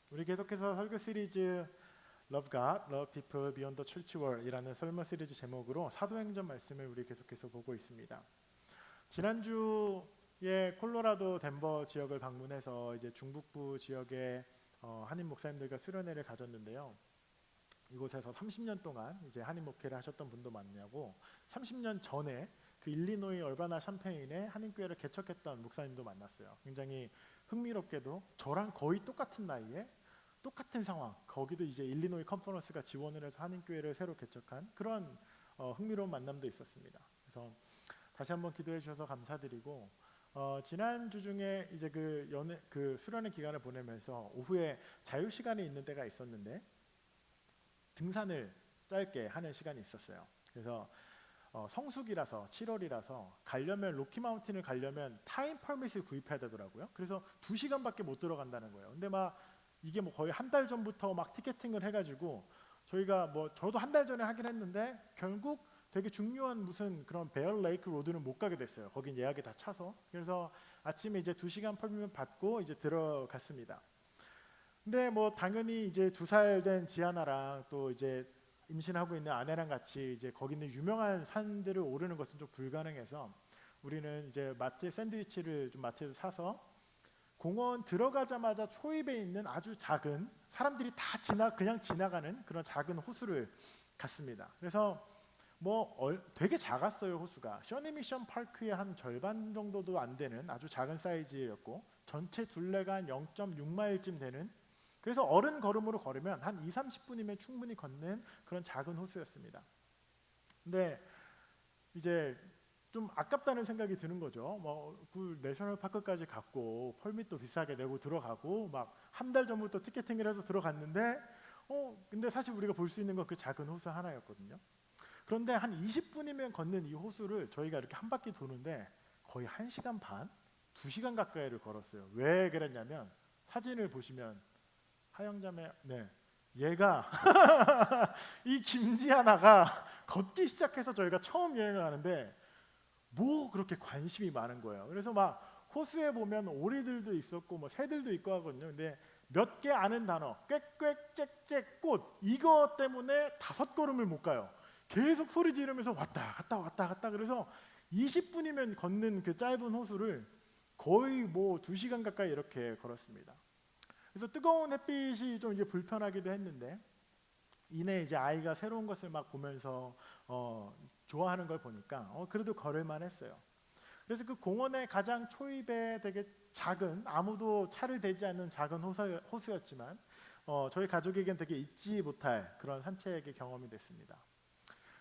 우리 계속해서 설교 시리즈 Love God, Love People Beyond the Church Wall이라는 설교 시리즈 제목으로 사도행전 말씀을 우리 계속해서 보고 있습니다. 지난주에 콜로라도 덴버 지역을 방문해서 이제 중북부 지역의 한인 목사님들과 수련회를 가졌는데요. 이곳에서 30년 동안 이제 한인 목회를 하셨던 분도 많냐고 30년 전에 그 일리노이 얼바나 샴페인에 한인교회를 개척했던 목사님도 만났어요. 굉장히 흥미롭게도 저랑 거의 똑같은 나이에 똑같은 상황, 거기도 이제 일리노이 컨퍼런스가 지원을 해서 한인교회를 새로 개척한 그런 흥미로운 만남도 있었습니다. 그래서 다시 한번 기도해 주셔서 감사드리고 지난 주 중에 이제 그 수련회 기간을 보내면서 오후에 자유 시간이 있는 때가 있었는데 등산을 짧게 하는 시간이 있었어요. 그래서 성수기라서 7월이라서 가려면 로키 마운틴을 가려면 타임 퍼밋을 구입해야 되더라고요. 그래서 2시간밖에 못 들어간다는 거예요. 근데 막 이게 뭐 거의 한 달 전부터 막 티켓팅을 해가지고 저희가 뭐 저도 한 달 전에 하긴 했는데 결국 되게 중요한 무슨 그런 베어 레이크 로드는 못 가게 됐어요. 거긴 예약이 다 차서. 그래서 아침에 이제 2시간 퍼밋 받고 이제 들어갔습니다. 근데 뭐 당연히 이제 2살 된 지아나랑 또 이제 임신하고 있는 아내랑 같이 이제 거기 있는 유명한 산들을 오르는 것은 좀 불가능해서 우리는 이제 샌드위치를 좀 마트에서 사서 공원 들어가자마자 초입에 있는 아주 작은 사람들이 다 그냥 지나가는 그런 작은 호수를 갔습니다. 그래서 되게 작았어요. 호수가 쇼니미션 파크의 한 절반 정도도 안 되는 아주 작은 사이즈였고 전체 둘레가 한 0.6마일쯤 되는, 그래서 어른 걸음으로 걸으면 한 2-30분이면 충분히 걷는 그런 작은 호수였습니다. 근데 이제 좀 아깝다는 생각이 드는 거죠. 그 내셔널 파크까지 갔고 펄밋도 비싸게 내고 들어가고 막 한 달 전부터 티켓팅을 해서 들어갔는데 근데 사실 우리가 볼 수 있는 건 그 작은 호수 하나였거든요. 그런데 한 20분이면 걷는 이 호수를 저희가 이렇게 한 바퀴 도는데 거의 1시간 반, 2시간 가까이를 걸었어요. 왜 그랬냐면 사진을 보시면 하영자매, 네, 얘가 이 김지하나가 걷기 시작해서 저희가 처음 여행을 하는데 뭐 그렇게 관심이 많은 거예요. 그래서 막 호수에 보면 오리들도 있었고 뭐 새들도 있고 하거든요. 근데 몇 개 아는 단어, 꽥꽥, 짹짹, 꽃, 이거 때문에 5걸음을 못 가요. 계속 소리 지르면서 왔다 갔다 왔다 갔다. 그래서 20분이면 걷는 그 짧은 호수를 거의 뭐 2시간 가까이 이렇게 걸었습니다. 그래서 뜨거운 햇빛이 좀 이제 불편하기도 했는데 이내 이제 아이가 새로운 것을 막 보면서 좋아하는 걸 보니까 그래도 걸을만 했어요. 그래서 그 공원의 가장 초입에 되게 작은, 아무도 차를 대지 않는 작은 호수였지만 저희 가족에겐 되게 잊지 못할 그런 산책의 경험이 됐습니다.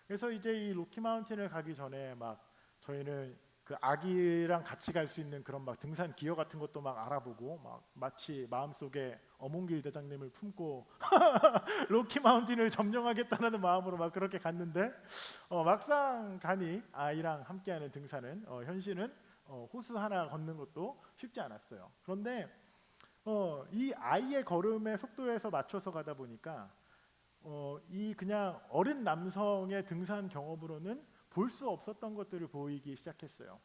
그래서 이제 이 로키 마운틴을 가기 전에 막 저희는 그 아기랑 같이 갈 수 있는 그런 막 등산 기어 같은 것도 막 알아보고 막 마치 마음속에 어몽길 대장님을 품고 로키 마운틴을 점령하겠다는 마음으로 막 그렇게 갔는데 막상 가니 아이랑 함께하는 등산은 현실은 호수 하나 걷는 것도 쉽지 않았어요. 그런데 이 아이의 걸음의 속도에서 맞춰서 가다 보니까 이 그냥 어린 남성의 등산 경험으로는 볼 수 없었던 것들을 보이기 시작했어요.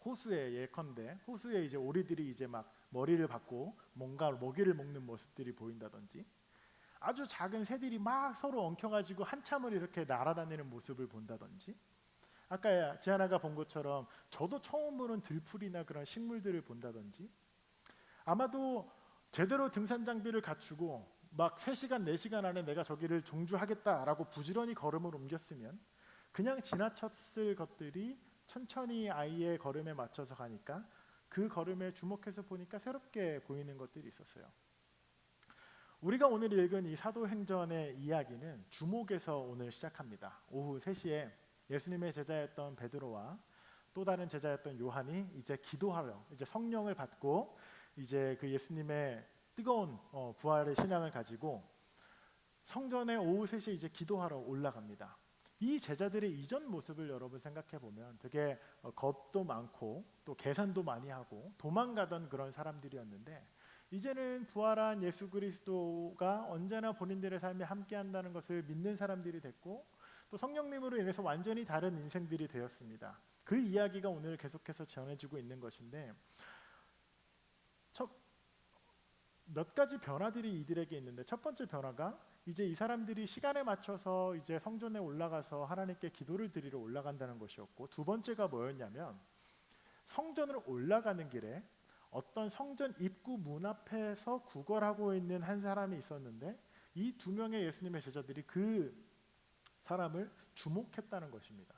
호수에 예컨대 호수에 이제 오리들이 이제 막 머리를 박고 뭔가 먹이를 먹는 모습들이 보인다든지, 아주 작은 새들이 막 서로 엉켜가지고 한참을 이렇게 날아다니는 모습을 본다든지, 아까 지하나가 본 것처럼 저도 처음 보는 들풀이나 그런 식물들을 본다든지, 아마도 제대로 등산 장비를 갖추고 막 3시간 4시간 안에 내가 저기를 종주하겠다라고 부지런히 걸음을 옮겼으면 그냥 지나쳤을 것들이 천천히 아이의 걸음에 맞춰서 가니까 그 걸음에 주목해서 보니까 새롭게 보이는 것들이 있었어요. 우리가 오늘 읽은 이 사도행전의 이야기는 주목에서 오늘 시작합니다. 오후 3시에 예수님의 제자였던 베드로와 또 다른 제자였던 요한이 이제 기도하러, 이제 성령을 받고 이제 그 예수님의 뜨거운 부활의 신앙을 가지고 성전에 오후 3시에 이제 기도하러 올라갑니다. 이 제자들의 이전 모습을 여러분 생각해 보면 되게 겁도 많고 또 계산도 많이 하고 도망가던 그런 사람들이었는데, 이제는 부활한 예수 그리스도가 언제나 본인들의 삶에 함께한다는 것을 믿는 사람들이 됐고 또 성령님으로 인해서 완전히 다른 인생들이 되었습니다. 그 이야기가 오늘 계속해서 전해지고 있는 것인데 몇 가지 변화들이 이들에게 있는데, 첫 번째 변화가 이제 이 사람들이 시간에 맞춰서 이제 성전에 올라가서 하나님께 기도를 드리러 올라간다는 것이었고, 두 번째가 뭐였냐면 성전을 올라가는 길에 어떤 성전 입구 문 앞에서 구걸하고 있는 한 사람이 있었는데, 이 두 명의 예수님의 제자들이 그 사람을 주목했다는 것입니다.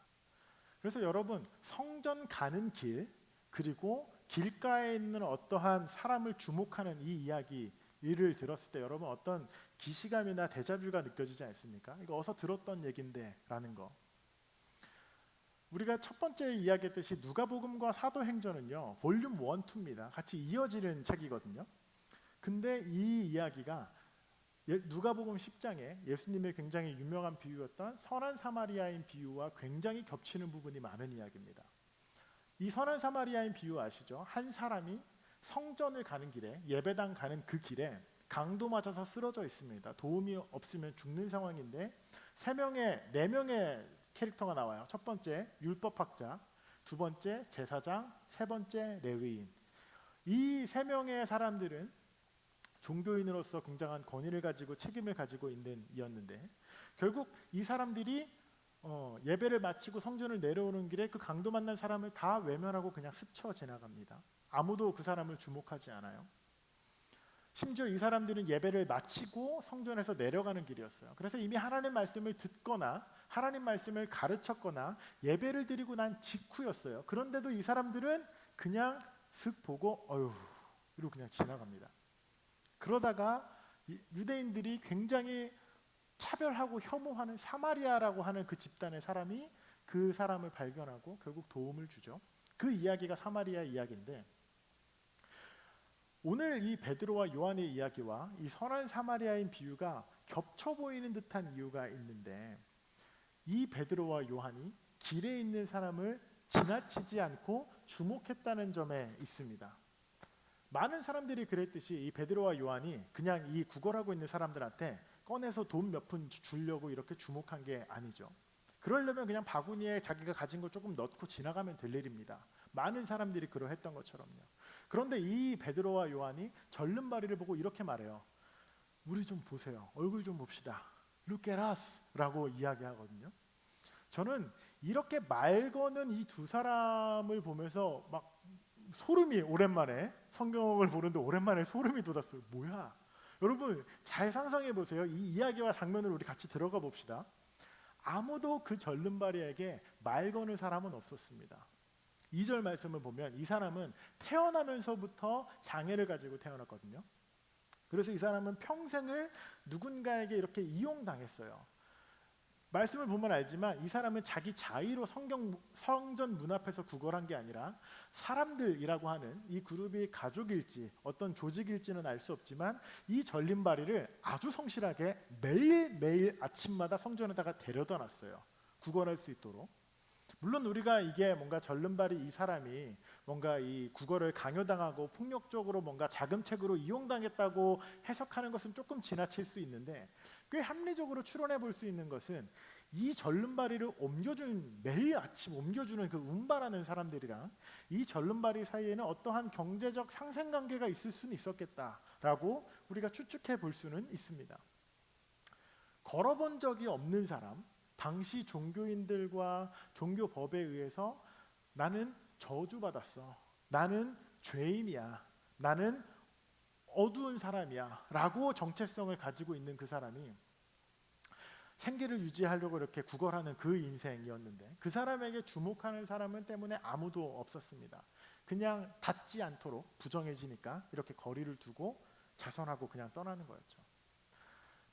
그래서 여러분, 성전 가는 길, 그리고 길가에 있는 어떠한 사람을 주목하는 이 이야기를 들었을 때 여러분 어떤 기시감이나 데자뷰가 느껴지지 않습니까? 이거 어서 들었던 얘긴데 라는 거. 우리가 첫 번째 이야기했듯이 누가복음과 사도행전은요 볼륨 1, 2입니다. 같이 이어지는 책이거든요. 근데 이 이야기가 누가복음 10장에 예수님의 굉장히 유명한 비유였던 선한 사마리아인 비유와 굉장히 겹치는 부분이 많은 이야기입니다. 이 선한 사마리아인 비유 아시죠? 한 사람이 성전을 가는 길에, 예배당 가는 그 길에 강도 맞아서 쓰러져 있습니다. 도움이 없으면 죽는 상황인데 네 명의 캐릭터가 나와요. 첫 번째 율법학자, 두 번째 제사장, 세 번째 레위인. 이 세 명의 사람들은 종교인으로서 굉장한 권위를 가지고 책임을 가지고 있는 이었는데, 결국 이 사람들이 예배를 마치고 성전을 내려오는 길에 그 강도 만난 사람을 다 외면하고 그냥 스쳐 지나갑니다. 아무도 그 사람을 주목하지 않아요. 심지어 이 사람들은 예배를 마치고 성전에서 내려가는 길이었어요. 그래서 이미 하나님 말씀을 듣거나 하나님 말씀을 가르쳤거나 예배를 드리고 난 직후였어요. 그런데도 이 사람들은 그냥 슥 보고 어휴 이러고 그냥 지나갑니다. 그러다가 유대인들이 굉장히 차별하고 혐오하는 사마리아라고 하는 그 집단의 사람이 그 사람을 발견하고 결국 도움을 주죠. 그 이야기가 사마리아 이야기인데, 오늘 이 베드로와 요한의 이야기와 이 선한 사마리아인 비유가 겹쳐 보이는 듯한 이유가 있는데, 이 베드로와 요한이 길에 있는 사람을 지나치지 않고 주목했다는 점에 있습니다. 많은 사람들이 그랬듯이 이 베드로와 요한이 그냥 이 구걸하고 있는 사람들한테 꺼내서 돈 몇 푼 주려고 이렇게 주목한 게 아니죠. 그러려면 그냥 바구니에 자기가 가진 거 조금 넣고 지나가면 될 일입니다. 많은 사람들이 그러했던 것처럼요. 그런데 이 베드로와 요한이 절름발이를 보고 이렇게 말해요. 우리 좀 보세요. 얼굴 좀 봅시다. Look at us 라고 이야기하거든요. 저는 이렇게 말 거는 이 두 사람을 보면서 막 소름이, 오랜만에 성경을 보는데 오랜만에 소름이 돋았어요. 뭐야? 여러분 잘 상상해 보세요. 이 이야기와 장면을 우리 같이 들어가 봅시다. 아무도 그 절름발이에게 말 거는 사람은 없었습니다. 2절 말씀을 보면 이 사람은 태어나면서부터 장애를 가지고 태어났거든요. 그래서 이 사람은 평생을 누군가에게 이렇게 이용당했어요. 말씀을 보면 알지만 이 사람은 자기 자의로 성전 문 앞에서 구걸한 게 아니라 사람들이라고 하는 이 그룹이 가족일지 어떤 조직일지는 알 수 없지만 이 절림발이를 아주 성실하게 매일매일 아침마다 성전에다가 데려다 놨어요. 구걸할 수 있도록. 물론 우리가 이게 뭔가 절름발이 이 사람이 뭔가 이 국어를 강요당하고 폭력적으로 뭔가 자금책으로 이용당했다고 해석하는 것은 조금 지나칠 수 있는데, 꽤 합리적으로 추론해 볼 수 있는 것은 이 절름발이를 매일 아침 옮겨주는 그 운반하는 사람들이랑 이 절름발이 사이에는 어떠한 경제적 상생관계가 있을 수는 있었겠다라고 우리가 추측해 볼 수는 있습니다. 걸어본 적이 없는 사람, 당시 종교인들과 종교법에 의해서 나는 저주받았어, 나는 죄인이야, 나는 어두운 사람이야 라고 정체성을 가지고 있는 그 사람이 생계를 유지하려고 이렇게 구걸하는 그 인생이었는데, 그 사람에게 주목하는 사람은 때문에 아무도 없었습니다. 그냥 닿지 않도록 부정해지니까 이렇게 거리를 두고 자선하고 그냥 떠나는 거였죠.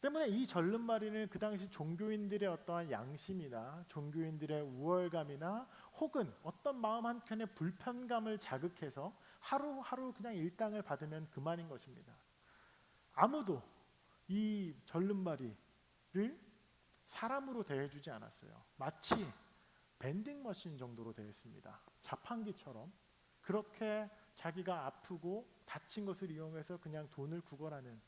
때문에 이 절름발이는 그 당시 종교인들의 어떠한 양심이나 종교인들의 우월감이나 혹은 어떤 마음 한켠의 불편감을 자극해서 하루하루 그냥 일당을 받으면 그만인 것입니다. 아무도 이 절름발이를 사람으로 대해주지 않았어요. 마치 밴딩머신 정도로 대했습니다. 자판기처럼 그렇게 자기가 아프고 다친 것을 이용해서 그냥 돈을 구걸하는,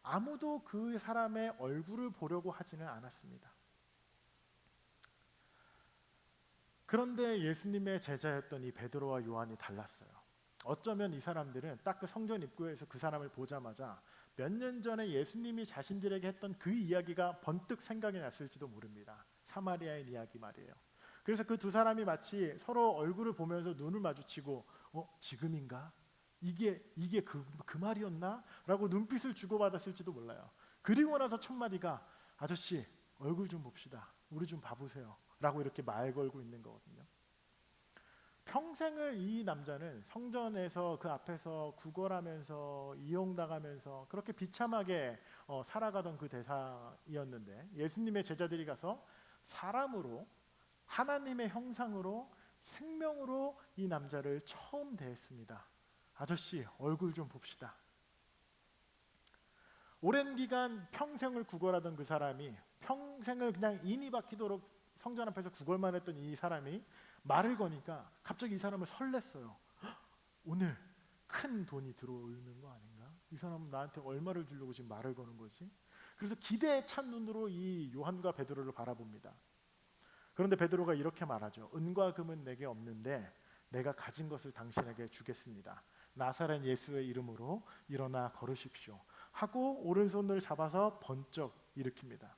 아무도 그 사람의 얼굴을 보려고 하지는 않았습니다. 그런데 예수님의 제자였던 이 베드로와 요한이 달랐어요. 어쩌면 이 사람들은 딱 그 성전 입구에서 그 사람을 보자마자 몇 년 전에 예수님이 자신들에게 했던 그 이야기가 번뜩 생각이 났을지도 모릅니다. 사마리아인 이야기 말이에요. 그래서 그 두 사람이 마치 서로 얼굴을 보면서 눈을 마주치고 지금인가? 이게 그 말이었나? 라고 눈빛을 주고받았을지도 몰라요. 그리고 나서 첫 마디가 아저씨 얼굴 좀 봅시다. 우리 좀 봐보세요. 라고 이렇게 말 걸고 있는 거거든요. 평생을 이 남자는 성전에서 그 앞에서 구걸하면서 이용당하면서 그렇게 비참하게 살아가던 그 대사이었는데 예수님의 제자들이 가서 사람으로 하나님의 형상으로 생명으로 이 남자를 처음 대했습니다. 아저씨 얼굴 좀 봅시다. 오랜 기간 평생을 구걸하던 그 사람이 평생을 그냥 인이 박히도록 성전 앞에서 구걸만 했던 이 사람이 말을 거니까 갑자기 이 사람을 설렜어요. 오늘 큰 돈이 들어오는 거 아닌가? 이 사람은 나한테 얼마를 주려고 지금 말을 거는 거지? 그래서 기대에 찬 눈으로 이 요한과 베드로를 바라봅니다. 그런데 베드로가 이렇게 말하죠. 은과 금은 내게 없는데 내가 가진 것을 당신에게 주겠습니다. 나사렛 예수의 이름으로 일어나 걸으십시오. 하고 오른손을 잡아서 번쩍 일으킵니다.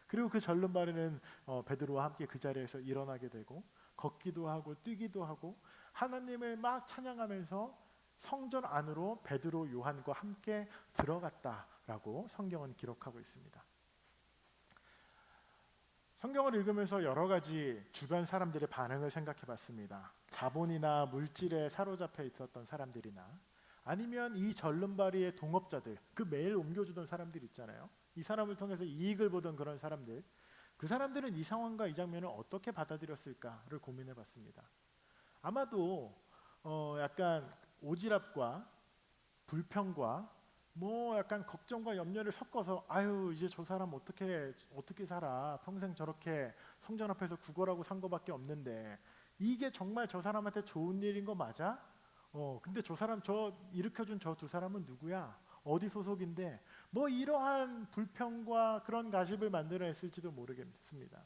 그리고 그 절름발이는 베드로와 함께 그 자리에서 일어나게 되고 걷기도 하고 뛰기도 하고 하나님을 막 찬양하면서 성전 안으로 베드로 요한과 함께 들어갔다라고 성경은 기록하고 있습니다. 성경을 읽으면서 여러 가지 주변 사람들의 반응을 생각해 봤습니다. 자본이나 물질에 사로잡혀 있었던 사람들이나 아니면 이 절름발이의 동업자들, 그 매일 옮겨주던 사람들 있잖아요. 이 사람을 통해서 이익을 보던 그런 사람들, 그 사람들은 이 상황과 이 장면을 어떻게 받아들였을까를 고민해 봤습니다. 아마도 약간 오지랖과 불평과 뭐 약간 걱정과 염려를 섞어서 아유 이제 저 사람 어떻게 살아 평생 저렇게 성전 앞에서 구걸하고 산 거밖에 없는데 이게 정말 저 사람한테 좋은 일인 거 맞아? 근데 저 사람 저 일으켜준 저 두 사람은 누구야? 어디 소속인데 뭐 이러한 불평과 그런 가십을 만들어냈을지도 모르겠습니다.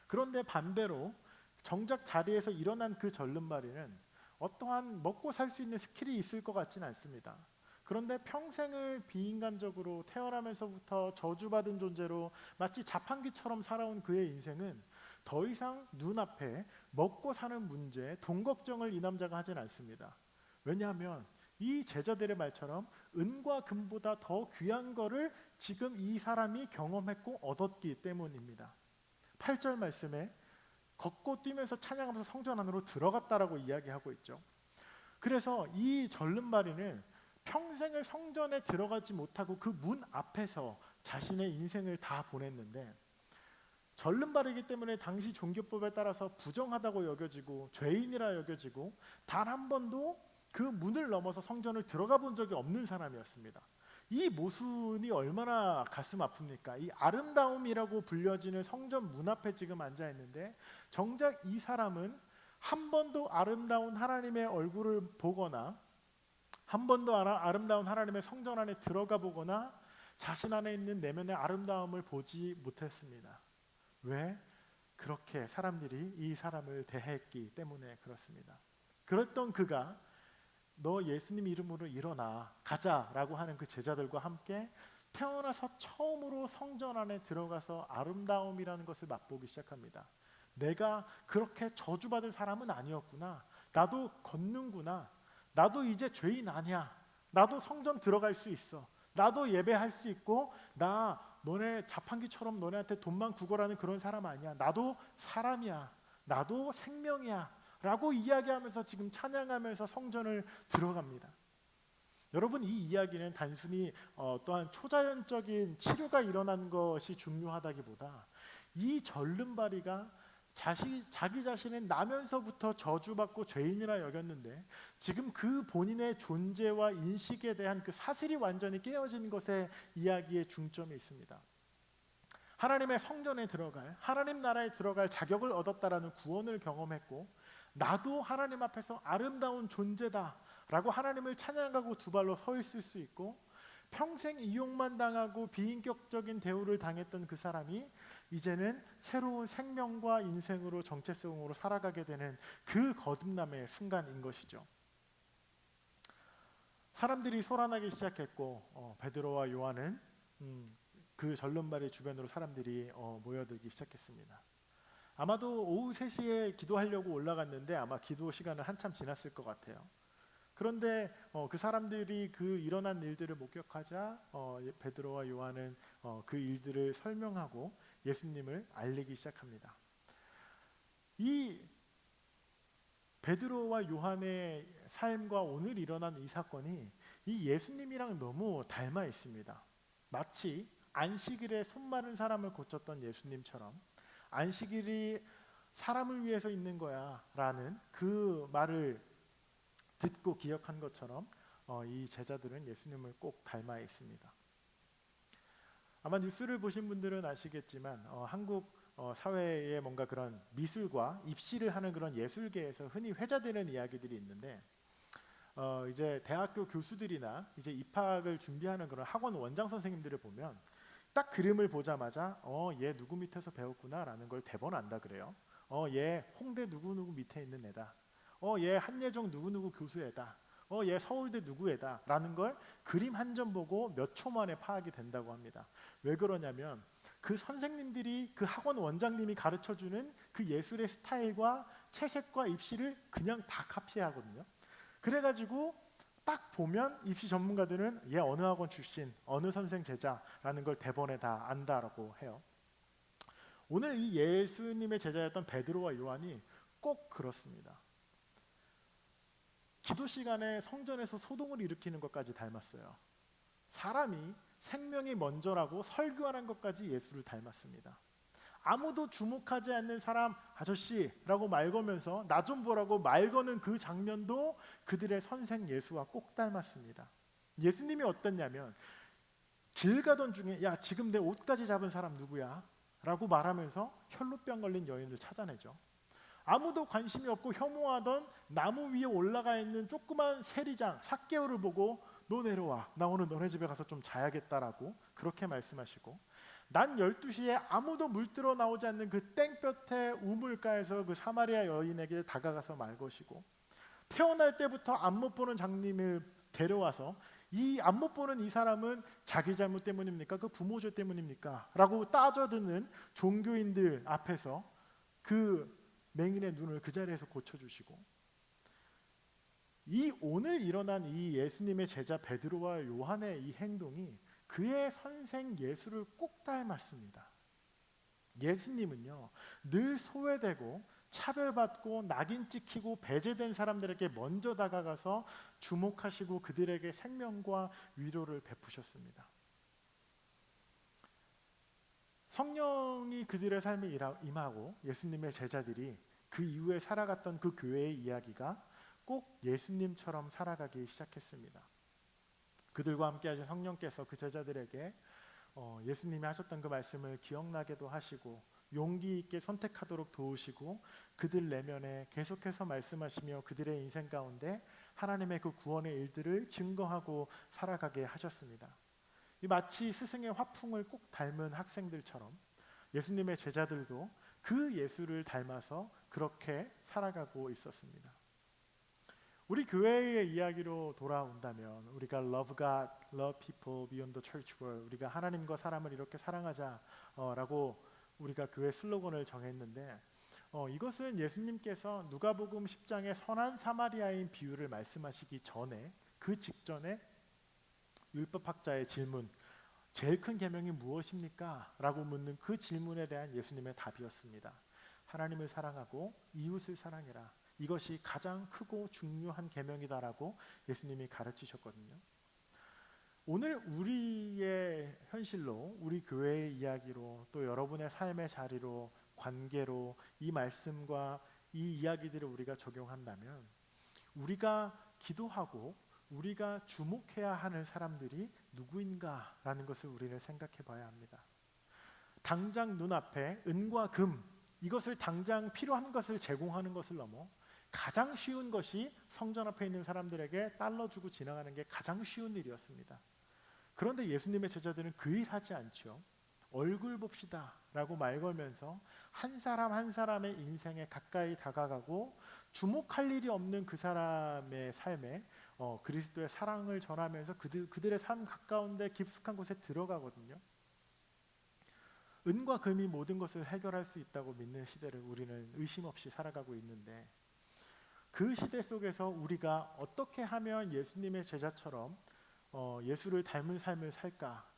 그런데 반대로 정작 자리에서 일어난 그 절름발이는 어떠한 먹고 살 수 있는 스킬이 있을 것 같지는 않습니다. 그런데 평생을 비인간적으로 태어나면서부터 저주받은 존재로 마치 자판기처럼 살아온 그의 인생은 더 이상 눈앞에 먹고 사는 문제, 돈 걱정을 이 남자가 하진 않습니다. 왜냐하면 이 제자들의 말처럼 은과 금보다 더 귀한 거를 지금 이 사람이 경험했고 얻었기 때문입니다. 8절 말씀에 걷고 뛰면서 찬양하면서 성전 안으로 들어갔다라고 이야기하고 있죠. 그래서 이 절름발이는 평생을 성전에 들어가지 못하고 그 문 앞에서 자신의 인생을 다 보냈는데 절름발이기 때문에 당시 종교법에 따라서 부정하다고 여겨지고 죄인이라 여겨지고 단 한 번도 그 문을 넘어서 성전을 들어가 본 적이 없는 사람이었습니다. 이 모순이 얼마나 가슴 아픕니까? 이 아름다움이라고 불려지는 성전 문 앞에 지금 앉아 있는데 정작 이 사람은 한 번도 아름다운 하나님의 얼굴을 보거나 한 번도 아름다운 하나님의 성전 안에 들어가 보거나 자신 안에 있는 내면의 아름다움을 보지 못했습니다. 왜? 그렇게 사람들이 이 사람을 대했기 때문에 그렇습니다. 그랬던 그가 너 예수님 이름으로 일어나 가자라고 하는 그 제자들과 함께 태어나서 처음으로 성전 안에 들어가서 아름다움이라는 것을 맛보기 시작합니다. 내가 그렇게 저주받을 사람은 아니었구나. 나도 걷는구나. 나도 이제 죄인 아니야. 나도 성전 들어갈 수 있어. 나도 예배할 수 있고 나 너네 자판기처럼 너네한테 돈만 구걸하는 그런 사람 아니야. 나도 사람이야. 나도 생명이야. 라고 이야기하면서 지금 찬양하면서 성전을 들어갑니다. 여러분 이 이야기는 단순히 또한 초자연적인 치료가 일어난 것이 중요하다기보다 이 절름발이가 자기 자신은 나면서부터 저주받고 죄인이라 여겼는데 지금 그 본인의 존재와 인식에 대한 그 사슬이 완전히 깨어진 것에 이야기의 중점이 있습니다. 하나님의 성전에 들어갈 하나님 나라에 들어갈 자격을 얻었다라는 구원을 경험했고 나도 하나님 앞에서 아름다운 존재다 라고 하나님을 찬양하고 두 발로 서 있을 수 있고 평생 이용만 당하고 비인격적인 대우를 당했던 그 사람이 이제는 새로운 생명과 인생으로 정체성으로 살아가게 되는 그 거듭남의 순간인 것이죠. 사람들이 소란하기 시작했고 베드로와 요한은 그 절름발이 주변으로 사람들이 모여들기 시작했습니다. 아마도 오후 3시에 기도하려고 올라갔는데 아마 기도 시간은 한참 지났을 것 같아요. 그런데 그 사람들이 그 일어난 일들을 목격하자 베드로와 요한은 그 일들을 설명하고 예수님을 알리기 시작합니다. 이 베드로와 요한의 삶과 오늘 일어난 이 사건이 이 예수님이랑 너무 닮아 있습니다. 마치 안식일에 손 마른 사람을 고쳤던 예수님처럼 안식일이 사람을 위해서 있는 거야 라는 그 말을 듣고 기억한 것처럼 이 제자들은 예수님을 꼭 닮아 있습니다. 아마 뉴스를 보신 분들은 아시겠지만 한국 사회에 뭔가 그런 미술과 입시를 하는 그런 예술계에서 흔히 회자되는 이야기들이 있는데 이제 대학교 교수들이나 이제 입학을 준비하는 그런 학원 원장 선생님들을 보면 딱 그림을 보자마자 얘 누구 밑에서 배웠구나라는 걸 대번 안다 그래요. 얘 홍대 누구누구 밑에 있는 애다. 얘 한예종 누구누구 교수 애다. 얘 서울대 누구 애다 라는 걸 그림 한 점 보고 몇 초 만에 파악이 된다고 합니다. 왜 그러냐면 그 선생님들이 그 학원 원장님이 가르쳐주는 그 예술의 스타일과 채색과 입시를 그냥 다 카피하거든요. 그래가지고 딱 보면 입시 전문가들은 얘 어느 학원 출신, 어느 선생 제자라는 걸 대본에 다 안다라고 해요. 오늘 이 예수님의 제자였던 베드로와 요한이 꼭 그렇습니다. 기도 시간에 성전에서 소동을 일으키는 것까지 닮았어요. 사람이 생명이 먼저라고 설교하는 것까지 예수를 닮았습니다. 아무도 주목하지 않는 사람 아저씨라고 말 거면서 나 좀 보라고 말 거는 그 장면도 그들의 선생 예수와 꼭 닮았습니다. 예수님이 어땠냐면 길 가던 중에 야 지금 내 옷까지 잡은 사람 누구야? 라고 말하면서 혈루병 걸린 여인을 찾아내죠. 아무도 관심이 없고 혐오하던 나무 위에 올라가 있는 조그만 세리장 삭개오를 보고 너 내려와 나 오늘 너네 집에 가서 좀 자야겠다라고 그렇게 말씀하시고 난 12시에 아무도 물들어 나오지 않는 그 땡볕의 우물가에서 그 사마리아 여인에게 다가가서 말 것이고 태어날 때부터 안 못 보는 장님을 데려와서 이 안 못 보는 이 사람은 자기 잘못 때문입니까? 그 부모 죄 때문입니까? 라고 따져드는 종교인들 앞에서 그 맹인의 눈을 그 자리에서 고쳐주시고 이 오늘 일어난 이 예수님의 제자 베드로와 요한의 이 행동이 그의 선생 예수를 꼭 닮았습니다. 예수님은요 늘 소외되고 차별받고 낙인 찍히고 배제된 사람들에게 먼저 다가가서 주목하시고 그들에게 생명과 위로를 베푸셨습니다. 성령이 그들의 삶에 임하고 예수님의 제자들이 그 이후에 살아갔던 그 교회의 이야기가 꼭 예수님처럼 살아가기 시작했습니다. 그들과 함께 하신 성령께서 그 제자들에게 예수님이 하셨던 그 말씀을 기억나게도 하시고 용기 있게 선택하도록 도우시고 그들 내면에 계속해서 말씀하시며 그들의 인생 가운데 하나님의 그 구원의 일들을 증거하고 살아가게 하셨습니다. 마치 스승의 화풍을 꼭 닮은 학생들처럼 예수님의 제자들도 그 예수를 닮아서 그렇게 살아가고 있었습니다. 우리 교회의 이야기로 돌아온다면 우리가 Love God, Love People Beyond the Church World 우리가 하나님과 사람을 이렇게 사랑하자라고 우리가 교회 슬로건을 정했는데 이것은 예수님께서 누가복음 10장의 선한 사마리아인 비유를 말씀하시기 전에 그 직전에 율법학자의 질문 제일 큰 계명이 무엇입니까? 라고 묻는 그 질문에 대한 예수님의 답이었습니다. 하나님을 사랑하고 이웃을 사랑해라. 이것이 가장 크고 중요한 계명이다라고 예수님이 가르치셨거든요. 오늘 우리의 현실로 우리 교회의 이야기로 또 여러분의 삶의 자리로 관계로 이 말씀과 이 이야기들을 우리가 적용한다면 우리가 기도하고 우리가 주목해야 하는 사람들이 누구인가라는 것을 우리는 생각해 봐야 합니다. 당장 눈앞에 은과 금 이것을 당장 필요한 것을 제공하는 것을 넘어 가장 쉬운 것이 성전 앞에 있는 사람들에게 달러 주고 지나가는 게 가장 쉬운 일이었습니다. 그런데 예수님의 제자들은 그 일 하지 않죠. 얼굴 봅시다 라고 말 걸면서 한 사람 한 사람의 인생에 가까이 다가가고 주목할 일이 없는 그 사람의 삶에 그리스도의 사랑을 전하면서 그들의 삶 가까운데 깊숙한 곳에 들어가거든요. 은과 금이 모든 것을 해결할 수 있다고 믿는 시대를 우리는 의심 없이 살아가고 있는데, 그 시대 속에서 우리가 어떻게 하면 예수님의 제자처럼 예수를 닮은 삶을 살까?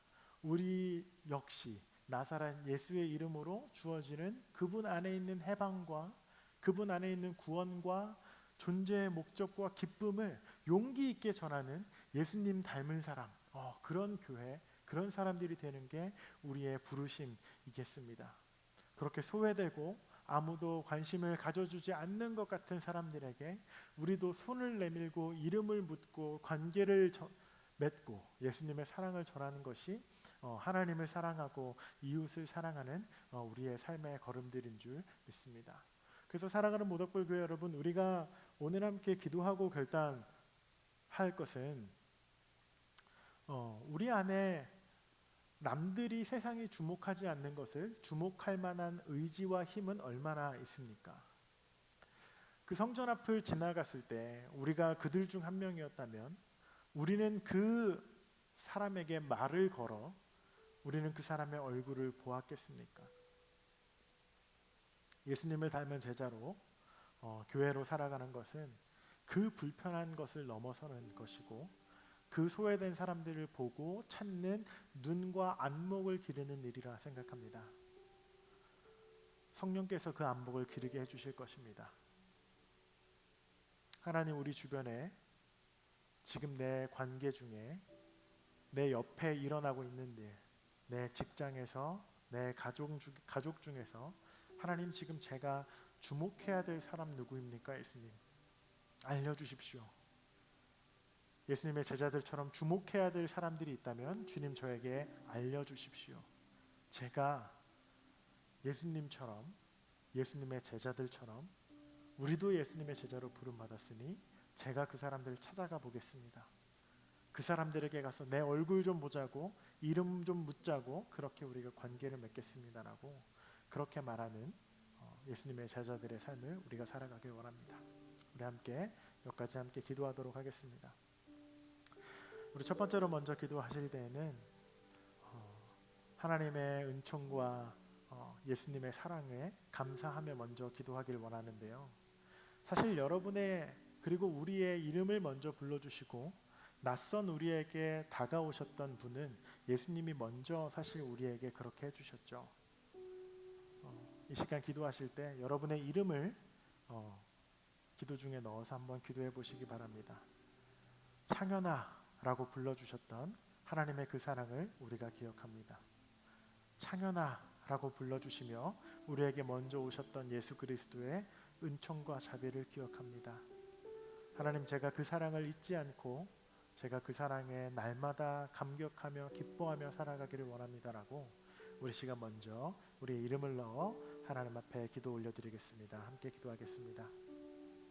우리 역시 나사렛 예수의 이름으로 주어지는 그분 안에 있는 해방과 그분 안에 있는 구원과 존재의 목적과 기쁨을 용기 있게 전하는 예수님 닮은 사람, 그런 교회, 그런 사람들이 되는 게 우리의 부르심이겠습니다. 그렇게 소외되고 아무도 관심을 가져주지 않는 것 같은 사람들에게 우리도 손을 내밀고 이름을 묻고 관계를 맺고 예수님의 사랑을 전하는 것이 하나님을 사랑하고 이웃을 사랑하는 우리의 삶의 걸음들인 줄 믿습니다. 그래서 사랑하는 모덕불 교회 여러분, 우리가 오늘 함께 기도하고 결단할 것은 우리 안에 남들이 세상이 주목하지 않는 것을 주목할 만한 의지와 힘은 얼마나 있습니까? 그 성전 앞을 지나갔을 때 우리가 그들 중 한 명이었다면 우리는 그 사람에게 말을 걸어 우리는 그 사람의 얼굴을 보았겠습니까? 예수님을 닮은 제자로 교회로 살아가는 것은 그 불편한 것을 넘어서는 것이고, 그 소외된 사람들을 보고 찾는 눈과 안목을 기르는 일이라 생각합니다. 성령께서 그 안목을 기르게 해주실 것입니다. 하나님, 우리 주변에 지금 내 관계 중에 내 옆에 일어나고 있는 일, 내 직장에서 내 가족 중에서 하나님, 지금 제가 주목해야 될 사람 누구입니까? 예수님, 알려주십시오. 예수님의 제자들처럼 주목해야 될 사람들이 있다면 주님, 저에게 알려주십시오. 제가 예수님처럼, 예수님의 제자들처럼, 우리도 예수님의 제자로 부름받았으니 제가 그 사람들을 찾아가 보겠습니다. 그 사람들에게 가서 내 얼굴 좀 보자고, 이름 좀 묻자고, 그렇게 우리가 관계를 맺겠습니다라고 그렇게 말하는 예수님의 제자들의 삶을 우리가 살아가길 원합니다. 우리 함께 몇 가지 함께 기도하도록 하겠습니다. 우리 첫 번째로 먼저 기도하실 때에는 하나님의 은총과 예수님의 사랑에 감사하며 먼저 기도하길 원하는데요. 사실 여러분의 그리고 우리의 이름을 먼저 불러주시고 낯선 우리에게 다가오셨던 분은 예수님이 먼저 사실 우리에게 그렇게 해주셨죠. 이 시간 기도하실 때 여러분의 이름을 기도 중에 넣어서 한번 기도해 보시기 바랍니다. 창현아 라고 불러주셨던 하나님의 그 사랑을 우리가 기억합니다. 창현아 라고 불러주시며 우리에게 먼저 오셨던 예수 그리스도의 은총과 자비를 기억합니다. 하나님, 제가 그 사랑을 잊지 않고 제가 그 사랑에 날마다 감격하며 기뻐하며 살아가기를 원합니다라고 우리 시간 먼저 우리의 이름을 넣어 하나님 앞에 기도 올려드리겠습니다. 함께 기도하겠습니다.